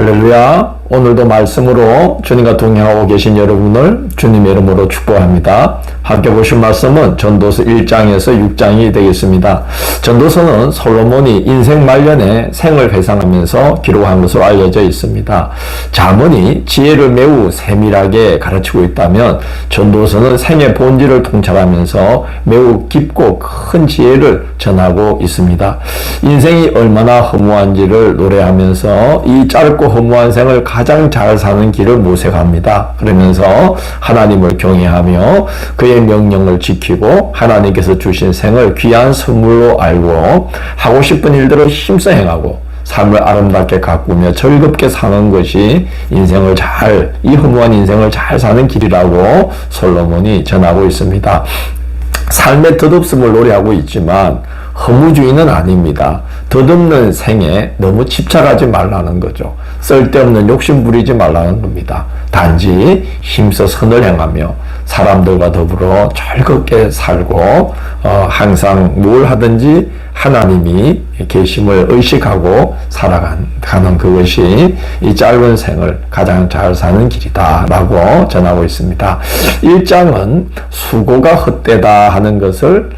할렐루야. 오늘도 말씀으로 주님과 동행하고 계신 여러분을 주님의 이름으로 축복합니다. 함께 보실 말씀은 전도서 1장에서 6장이 되겠습니다. 전도서는 솔로몬이 인생 말년에 생을 회상하면서 기록한 것으로 알려져 있습니다. 잠언이 지혜를 매우 세밀하게 가르치고 있다면 전도서는 생의 본질을 통찰하면서 매우 깊고 큰 지혜를 전하고 있습니다. 인생이 얼마나 허무한지를 노래하면서 이 짧고 허무한 생을 가장 잘 사는 길을 모색합니다. 그러면서 하나님을 경외하며 그의 명령을 지키고 하나님께서 주신 생을 귀한 선물로 알고 하고 싶은 일들을 힘써 행하고 삶을 아름답게 가꾸며 즐겁게 사는 것이 이 허무한 인생을 잘 사는 길이라고 솔로몬이 전하고 있습니다. 삶의 덧없음을 노래하고 있지만 허무주의는 아닙니다. 덧없는 생에 너무 집착하지 말라는 거죠. 쓸데없는 욕심 부리지 말라는 겁니다. 단지 힘써 선을 행하며 사람들과 더불어 즐겁게 살고 항상 뭘 하든지 하나님이 계심을 의식하고 살아가는 그것이 이 짧은 생을 가장 잘 사는 길이다 라고 전하고 있습니다. 1장은 수고가 헛되다 하는 것을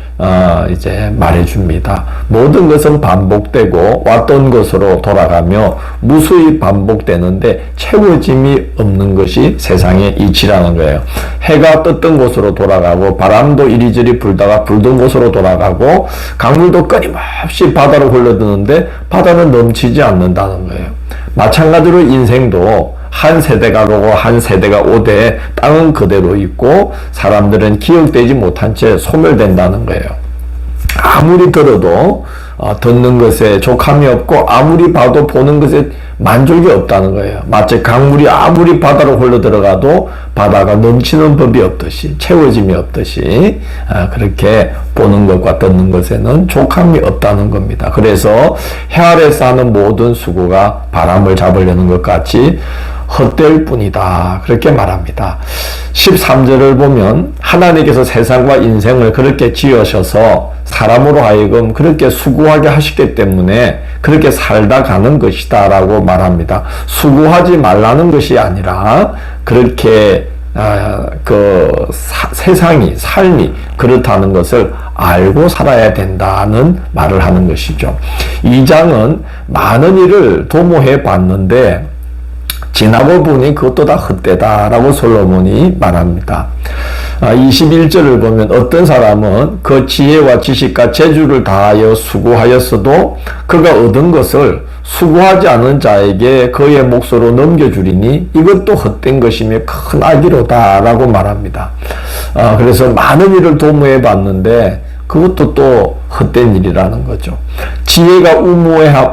이제 말해줍니다. 모든 것은 반복되고 왔던 것으로 돌아가며 무수히 반복되는데 채워짐이 없는 것이 세상의 이치라는 거예요. 해가 떴던 곳으로 돌아가고 바람도 이리저리 불다가 불던 곳으로 돌아가고 강물도 끊임없이 바다로 흘러드는데 바다는 넘치지 않는다는 거예요. 마찬가지로 인생도 한 세대가 가고 한 세대가 오되 땅은 그대로 있고 사람들은 기억되지 못한 채 소멸된다는 거예요. 아무리 들어도 듣는 것에 족함이 없고 아무리 봐도 보는 것에 만족이 없다는 거예요. 마치 강물이 아무리 바다로 흘러들어가도 바다가 넘치는 법이 없듯이 채워짐이 없듯이 그렇게 보는 것과 듣는 것에는 족함이 없다는 겁니다. 그래서 해 아래서 하는 모든 수고가 바람을 잡으려는 것 같이 헛될 뿐이다. 그렇게 말합니다. 13절을 보면 하나님께서 세상과 인생을 그렇게 지으셔서 사람으로 하여금 그렇게 수고하게 하시기 때문에 그렇게 살다 가는 것이다 라고 말합니다. 수고하지 말라는 것이 아니라 그렇게 삶이 그렇다는 것을 알고 살아야 된다는 말을 하는 것이죠. 2장은 많은 일을 도모해 봤는데 지나고 보니 그것도 다 헛되다라고 솔로몬이 말합니다. 21절을 보면 어떤 사람은 그 지혜와 지식과 재주를 다하여 수고하였어도 그가 얻은 것을 수고하지 않은 자에게 그의 몫으로 넘겨주리니 이것도 헛된 것이며 큰 악이로다 라고 말합니다. 그래서 많은 일을 도모해 봤는데 그것도 또 헛된 일이라는 거죠. 지혜가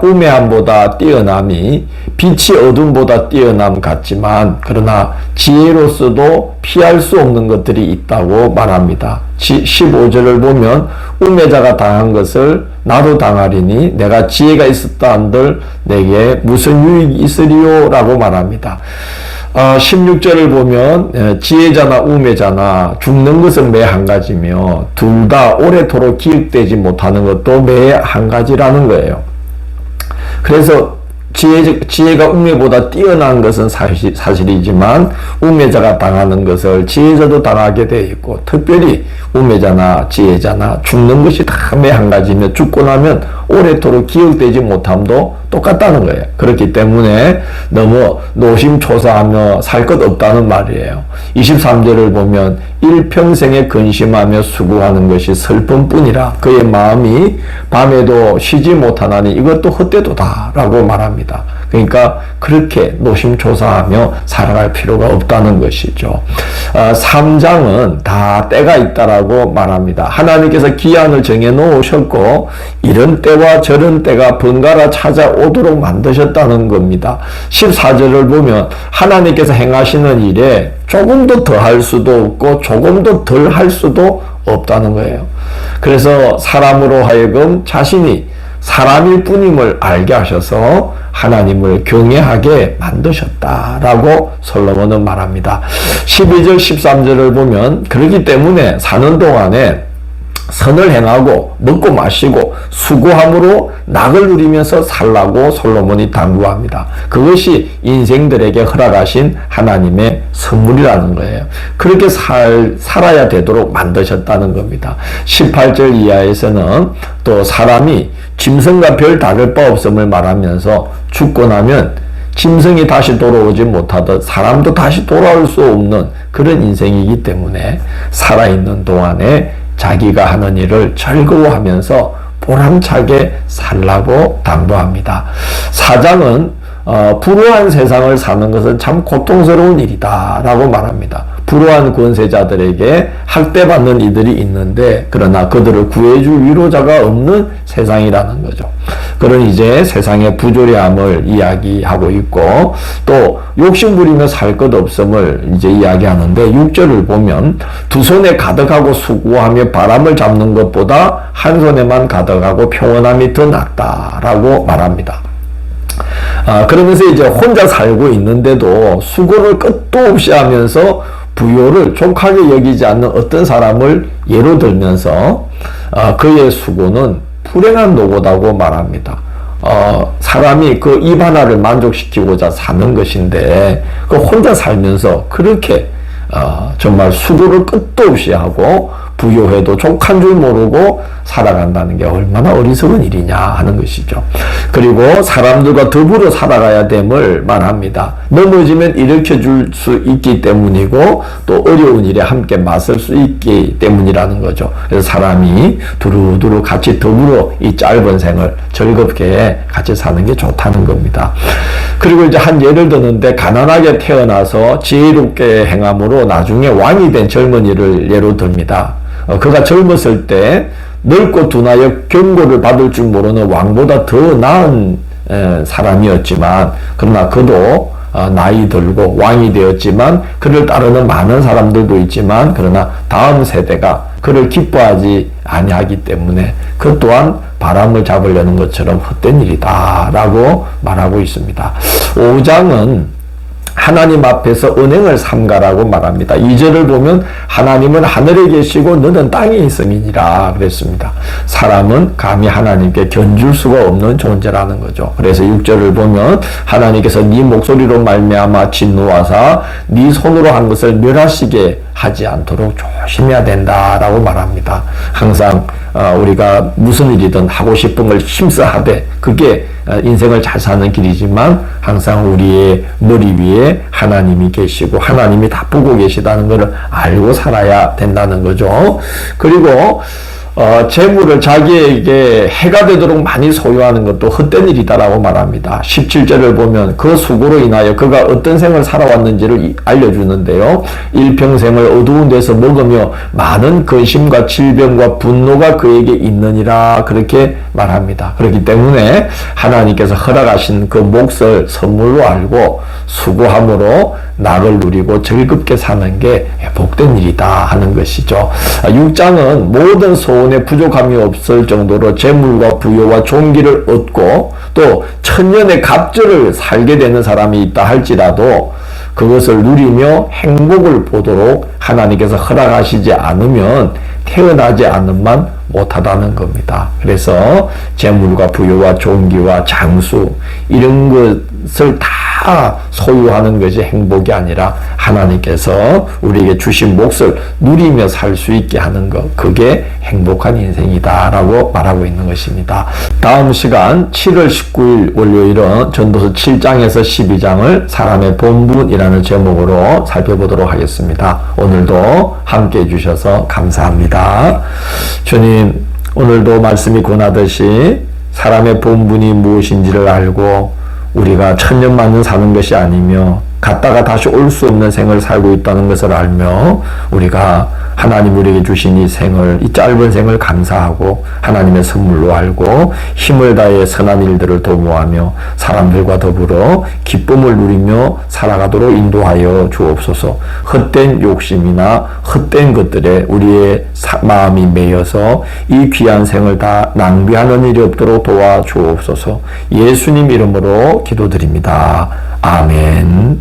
우매함보다 뛰어남이 빛이 어둠보다 뛰어남 같지만 그러나 지혜로서도 피할 수 없는 것들이 있다고 말합니다. 15절을 보면 우매자가 당한 것을 나도 당하리니 내가 지혜가 있었다 한들 내게 무슨 유익이 있으리요 라고 말합니다. 16절을 보면 지혜자나 우매자나 죽는 것은 매 한 가지며 둘 다 오래도록 기억되지 못하는 것도 매 한 가지라는 거예요. 그래서 지혜가 우매보다 뛰어난 것은 사실이지만 우매자가 당하는 것을 지혜자도 당하게 되어 있고 특별히 우매자나 지혜자나 죽는 것이 다 매 한 가지며 죽고 나면 오래도록 기억되지 못함도 똑같다는 거예요. 그렇기 때문에 너무 노심초사하며 살 것 없다는 말이에요. 23절을 보면 일평생에 근심하며 수고하는 것이 슬픔뿐이라 그의 마음이 밤에도 쉬지 못하나니 이것도 헛되도다 라고 말합니다. 그러니까 그렇게 노심초사하며 살아갈 필요가 없다는 것이죠. 3장은 다 때가 있다라고 말합니다. 하나님께서 기한을 정해 놓으셨고 이런 때와 저런 때가 번갈아 찾아오도록 만드셨다는 겁니다. 14절을 보면 하나님께서 행하시는 일에 조금도 더 할 수도 없고 조금도 덜 할 수도 없다는 거예요. 그래서 사람으로 하여금 자신이 사람일 뿐임을 알게 하셔서 하나님을 경외하게 만드셨다라고 솔로몬은 말합니다. 12절 13절을 보면 그렇기 때문에 사는 동안에 선을 행하고 먹고 마시고 수고함으로 낙을 누리면서 살라고 솔로몬이 당부합니다. 그것이 인생들에게 허락하신 하나님의 선물이라는 거예요. 그렇게 살아야 되도록 만드셨다는 겁니다. 18절 이하에서는 또 사람이 짐승과 별 다를 바 없음을 말하면서 죽고 나면 짐승이 다시 돌아오지 못하듯 사람도 다시 돌아올 수 없는 그런 인생이기 때문에 살아있는 동안에 자기가 하는 일을 즐거워하면서 보람차게 살라고 당부합니다. 사장은 불우한 세상을 사는 것은 참 고통스러운 일이다 라고 말합니다. 불우한 권세자들에게 학대받는 이들이 있는데 그러나 그들을 구해줄 위로자가 없는 세상이라는 거죠. 그런 이제 세상의 부조리함을 이야기하고 있고 또 욕심부리며 살 것 없음을 이제 이야기하는데 6절을 보면 두 손에 가득하고 수고하며 바람을 잡는 것보다 한 손에만 가득하고 평온함이 더 낫다라고 말합니다. 그러면서 이제 혼자 살고 있는데도 수고를 끝도 없이 하면서 부요를 족하게 여기지 않는 어떤 사람을 예로 들면서 그의 수고는 불행한 노고다고 말합니다. 사람이 그 입 하나를 만족시키고자 사는 것인데 그 혼자 살면서 그렇게 정말 수고를 끝도 없이 하고 부요해도 족한 줄 모르고 살아간다는 게 얼마나 어리석은 일이냐 하는 것이죠. 그리고 사람들과 더불어 살아가야 됨을 말합니다. 넘어지면 일으켜줄 수 있기 때문이고 또 어려운 일에 함께 맞설 수 있기 때문이라는 거죠. 그래서 사람이 두루두루 같이 더불어 이 짧은 생을 즐겁게 같이 사는 게 좋다는 겁니다. 그리고 이제 한 예를 드는데 가난하게 태어나서 지혜롭게 행함으로 나중에 왕이 된 젊은이를 예로 듭니다. 그가 젊었을 때 넓고 둔하여 경고를 받을 줄 모르는 왕보다 더 나은 사람이었지만 그러나 그도 나이 들고 왕이 되었지만 그를 따르는 많은 사람들도 있지만 그러나 다음 세대가 그를 기뻐하지 아니하기 때문에 그 또한 바람을 잡으려는 것처럼 헛된 일이다 라고 말하고 있습니다. 5장은 하나님 앞에서 은행을 삼가라고 말합니다. 2절을 보면 하나님은 하늘에 계시고 너는 땅에 있음이니라 그랬습니다. 사람은 감히 하나님께 견줄 수가 없는 존재라는 거죠. 그래서 6절을 보면 하나님께서 네 목소리로 말미암아 진노하사 네 손으로 한 것을 멸하시게 하지 않도록 조심해야 된다라고 말합니다. 항상 우리가 무슨 일이든 하고 싶은 걸 힘써 하되 그게 인생을 잘 사는 길이지만 항상 우리의 머리 위에 하나님이 계시고 하나님이 다 보고 계시다는 것을 알고 살아야 된다는 거죠. 그리고 재물을 자기에게 해가 되도록 많이 소유하는 것도 헛된 일이다라고 말합니다. 17절을 보면 그 수고로 인하여 그가 어떤 생을 살아왔는지를 알려주는데요. 일평생을 어두운 데서 먹으며 많은 근심과 질병과 분노가 그에게 있느니라 그렇게 말합니다. 그렇기 때문에 하나님께서 허락하신 그 몫을 선물로 알고 수고함으로 낙을 누리고 즐겁게 사는 게 복된 일이다 하는 것이죠. 6장은 모든 소원에 부족함이 없을 정도로 재물과 부여와 존귀를 얻고 또 천년의 갑절을 살게 되는 사람이 있다 할지라도 그것을 누리며 행복을 보도록 하나님께서 허락하시지 않으면 태어나지 않는만 못하다는 겁니다. 그래서 재물과 부여와 존귀와 장수 이런 것을 다 소유하는 것이 행복이 아니라 하나님께서 우리에게 주신 몫을 누리며 살 수 있게 하는 것 그게 행복한 인생이다 라고 말하고 있는 것입니다. 다음 시간 7월 19일 월요일은 전도서 7장에서 12장을 사람의 본분이라는 제목으로 살펴보도록 하겠습니다. 오늘도 함께 해주셔서 감사합니다. 주님 오늘도 말씀이 권하듯이 사람의 본분이 무엇인지를 알고 우리가 천년만년 사는 것이 아니며 갔다가 다시 올 수 없는 생을 살고 있다는 것을 알며 우리가 하나님 우리에게 주신 이 생을, 이 짧은 생을 감사하고 하나님의 선물로 알고 힘을 다해 선한 일들을 도모하며 사람들과 더불어 기쁨을 누리며 살아가도록 인도하여 주옵소서. 헛된 욕심이나 헛된 것들에 우리의 마음이 매여서 이 귀한 생을 다 낭비하는 일이 없도록 도와주옵소서. 예수님 이름으로 기도드립니다. 아멘.